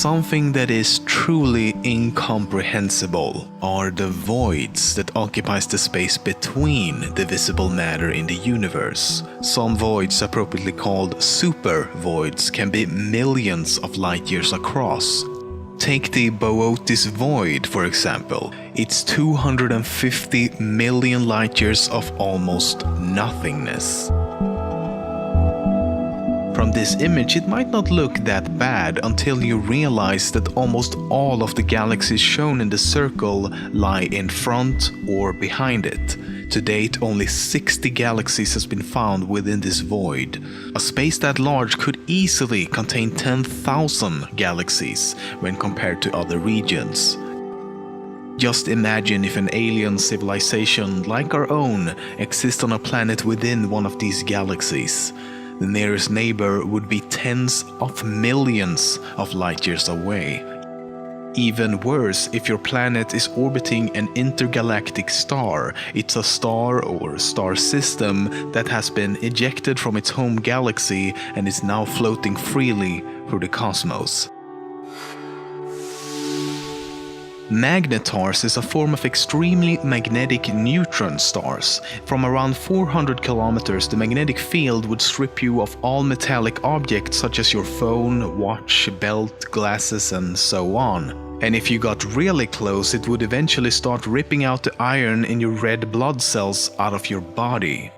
Something that is truly incomprehensible are the voids that occupies the space between the visible matter in the universe. Some voids, appropriately called super voids, can be millions of light years across. Take the Boötes void, for example. It's 250 million light years of almost nothingness. From this image, it might not look that bad until you realize that almost all of the galaxies shown in the circle lie in front or behind it. To date, only 60 galaxies has been found within this void. A space that large could easily contain 10,000 galaxies when compared to other regions. Just imagine if an alien civilization like our own exists on a planet within one of these galaxies. The nearest neighbor would be tens of millions of light years away. Even worse, if your planet is orbiting an intergalactic star, it's a star or star system that has been ejected from its home galaxy and is now floating freely through the cosmos. Magnetars is a form of extremely magnetic neutron stars. From around 400 kilometers, the magnetic field would strip you of all metallic objects such as your phone, watch, belt, glasses, and so on. And if you got really close, it would eventually start ripping out the iron in your red blood cells out of your body.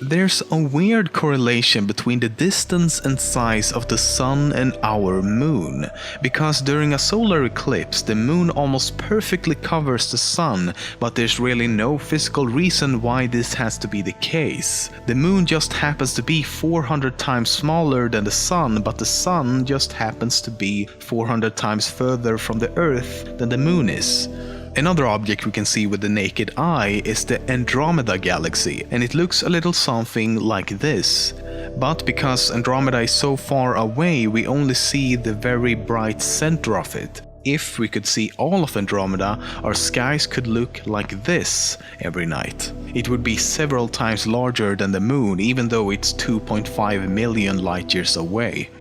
There's a weird correlation between the distance and size of the sun and our moon, because during a solar eclipse the moon almost perfectly covers the sun, but there's really no physical reason why this has to be the case. The moon just happens to be 400 times smaller than the sun, but the sun just happens to be 400 times further from the Earth than the moon is. Another object we can see with the naked eye is the Andromeda galaxy, and it looks a little something like this. But because Andromeda is so far away, we only see the very bright center of it. If we could see all of Andromeda, our skies could look like this every night. It would be several times larger than the moon, even though it's 2.5 million light years away.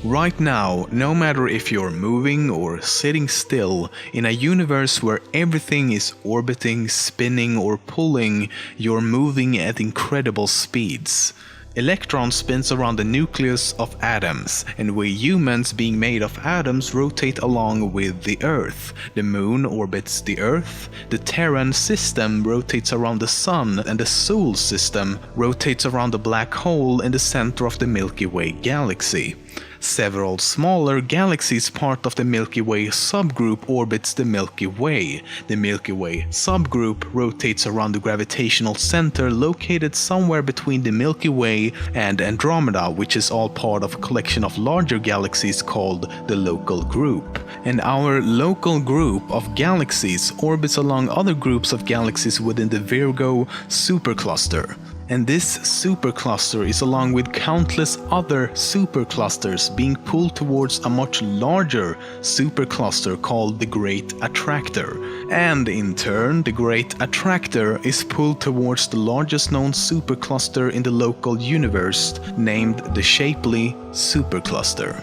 Right now, no matter if you're moving or sitting still, in a universe where everything is orbiting, spinning or pulling, you're moving at incredible speeds. Electrons spins around the nucleus of atoms, and we humans, being made of atoms, rotate along with the Earth. The moon orbits the Earth, the Terran system rotates around the sun, and the Sol system rotates around the black hole in the center of the Milky Way galaxy. Several smaller galaxies part of the Milky Way subgroup orbits the Milky Way. The Milky Way subgroup rotates around the gravitational center located somewhere between the Milky Way and Andromeda, which is all part of a collection of larger galaxies called the local group. And our local group of galaxies orbits along other groups of galaxies within the Virgo supercluster. And this supercluster is along with countless other superclusters being pulled towards a much larger supercluster called the Great Attractor. And in turn, the Great Attractor is pulled towards the largest known supercluster in the local universe, named the Shapley supercluster.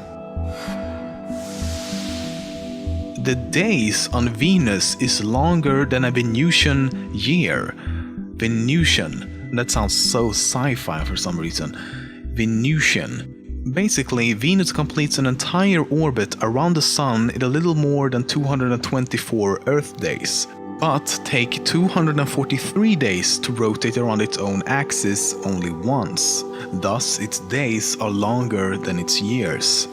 The days on Venus is longer than a Venusian year. Venusian. That sounds so sci-fi for some reason. Venusian. Basically, Venus completes an entire orbit around the Sun in a little more than 224 Earth days. But take 243 days to rotate around its own axis only once. Thus, its days are longer than its years.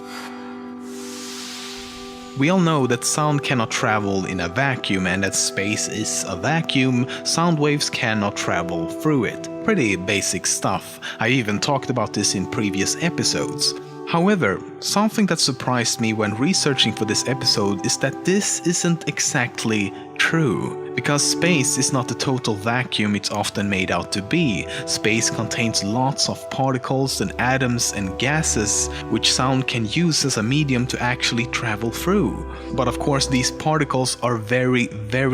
We all know that sound cannot travel in a vacuum, and that space is a vacuum, sound waves cannot travel through it. Pretty basic stuff. I even talked about this in previous episodes. However, something that surprised me when researching for this episode is that this isn't exactly true. Because space is not the total vacuum it's often made out to be. Space contains lots of particles and atoms and gases which sound can use as a medium to actually travel through. But of course these particles are very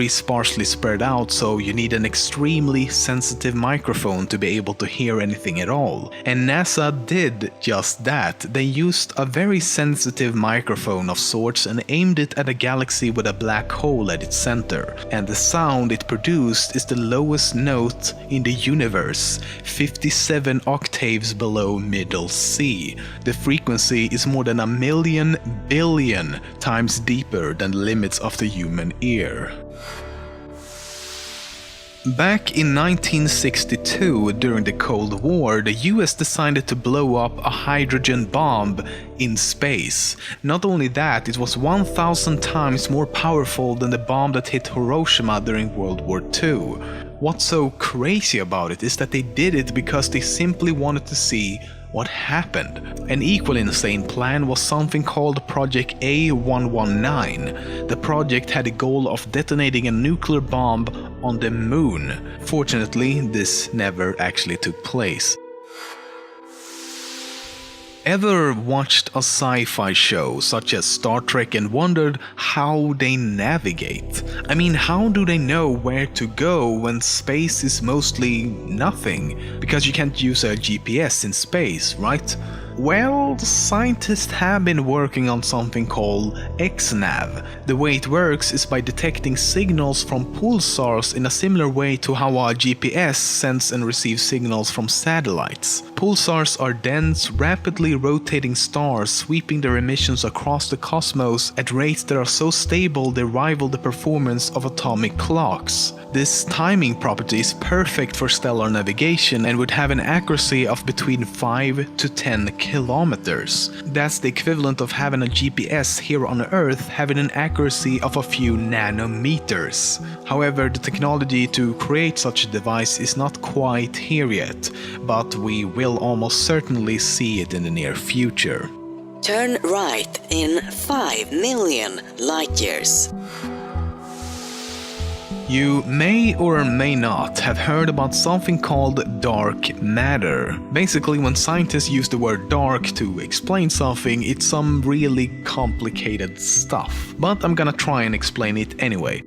sparsely spread out, so you need an extremely sensitive microphone to be able to hear anything at all. And NASA did just that. They used a very sensitive microphone of sorts and aimed it at a galaxy with a black hole at its center. And the sound it produced is the lowest note in the universe, 57 octaves below middle C. The frequency is more than 1,000,000 billion times deeper than the limits of the human ear. Back in 1962, during the Cold War, the US decided to blow up a hydrogen bomb in space. Not only that, it was 1,000 times more powerful than the bomb that hit Hiroshima during World War II. What's so crazy about it is that they did it because they simply wanted to see what happened. An equally insane plan was something called Project A119. The project had the goal of detonating a nuclear bomb on the moon. Fortunately, this never actually took place. Ever watched a sci-fi show such as Star Trek and wondered how they navigate? I mean, how do they know where to go when space is mostly nothing? Because you can't use a GPS in space, right? Well, scientists have been working on something called XNav. The way it works is by detecting signals from pulsars in a similar way to how a GPS sends and receives signals from satellites. Pulsars are dense, rapidly rotating stars sweeping their emissions across the cosmos at rates that are so stable they rival the performance of atomic clocks. This timing property is perfect for stellar navigation and would have an accuracy of between 5 to 10 kilometers. That's the equivalent of having a GPS here on Earth having an accuracy of a few nanometers. However, the technology to create such a device is not quite here yet, but we will almost certainly see it in the near future. Turn right in 5 million light years. You may or may not have heard about something called dark matter. Basically, when scientists use the word dark to explain something, it's some really complicated stuff. But I'm gonna try and explain it anyway.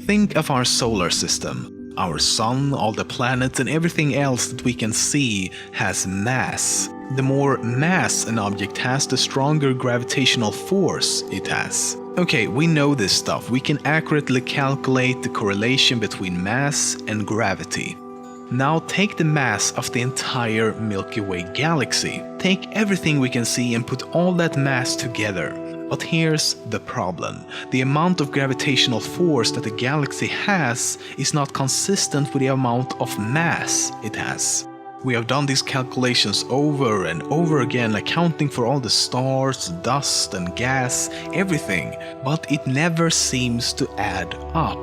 Think of our solar system. Our sun, all the planets and everything else that we can see has mass. The more mass an object has, the stronger gravitational force it has. Okay, we know this stuff. We can accurately calculate the correlation between mass and gravity. Now take the mass of the entire Milky Way galaxy. Take everything we can see and put all that mass together. But here's the problem. The amount of gravitational force that the galaxy has is not consistent with the amount of mass it has. We have done these calculations over and over again, accounting for all the stars, dust and gas, everything, but it never seems to add up.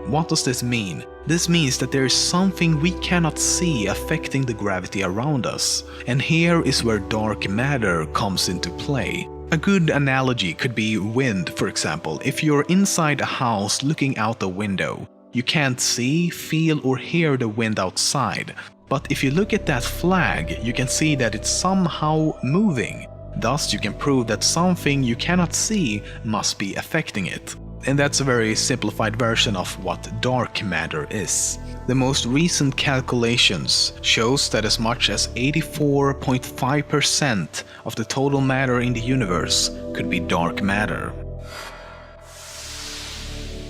What does this mean? This means that there is something we cannot see affecting the gravity around us. And here is where dark matter comes into play. A good analogy could be wind, for example. If you're inside a house looking out the window, you can't see, feel or hear the wind outside. But if you look at that flag, you can see that it's somehow moving. Thus, you can prove that something you cannot see must be affecting it. And that's a very simplified version of what dark matter is. The most recent calculations shows that as much as 84.5% of the total matter in the universe could be dark matter.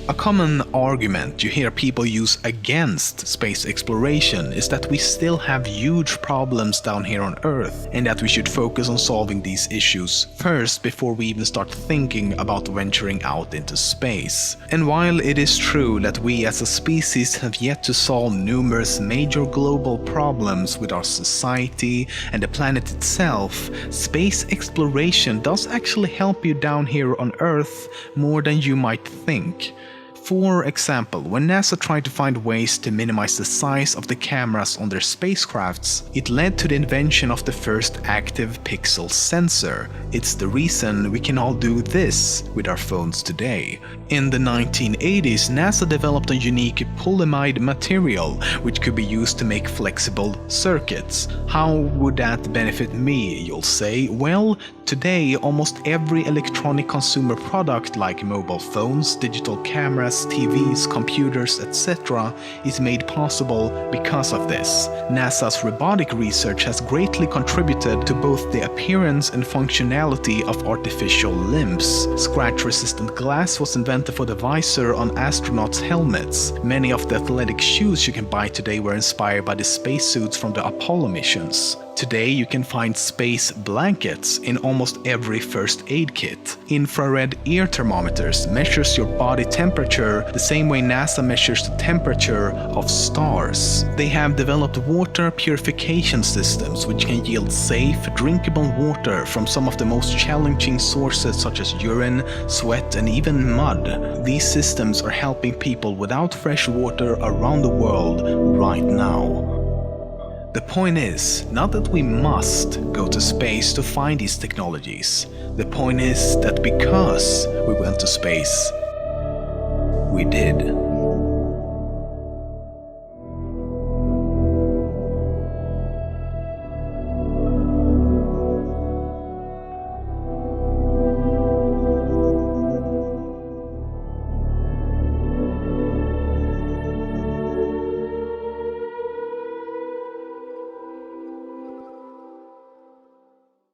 A common argument you hear people use against space exploration is that we still have huge problems down here on Earth and that we should focus on solving these issues first before we even start thinking about venturing out into space. And while it is true that we as a species have yet to solve numerous major global problems with our society and the planet itself, space exploration does actually help you down here on Earth more than you might think. For example, when NASA tried to find ways to minimize the size of the cameras on their spacecrafts, it led to the invention of the first active pixel sensor. It's the reason we can all do this with our phones today. In the 1980s, NASA developed a unique polyamide material which could be used to make flexible circuits. How would that benefit me, you'll say? Well, today almost every electronic consumer product like mobile phones, digital cameras, TVs, computers, etc. is made possible because of this. NASA's robotic research has greatly contributed to both the appearance and functionality of artificial limbs. Scratch-resistant glass was invented for the visor on astronauts' helmets. Many of the athletic shoes you can buy today were inspired by the spacesuits from the Apollo missions. Today you can find space blankets in almost every first aid kit. Infrared ear thermometers measures your body temperature the same way NASA measures the temperature of stars. They have developed water purification systems which can yield safe, drinkable water from some of the most challenging sources such as urine, sweat and even mud. These systems are helping people without fresh water around the world right now. The point is, not that we must go to space to find these technologies. The point is that because we went to space, we did.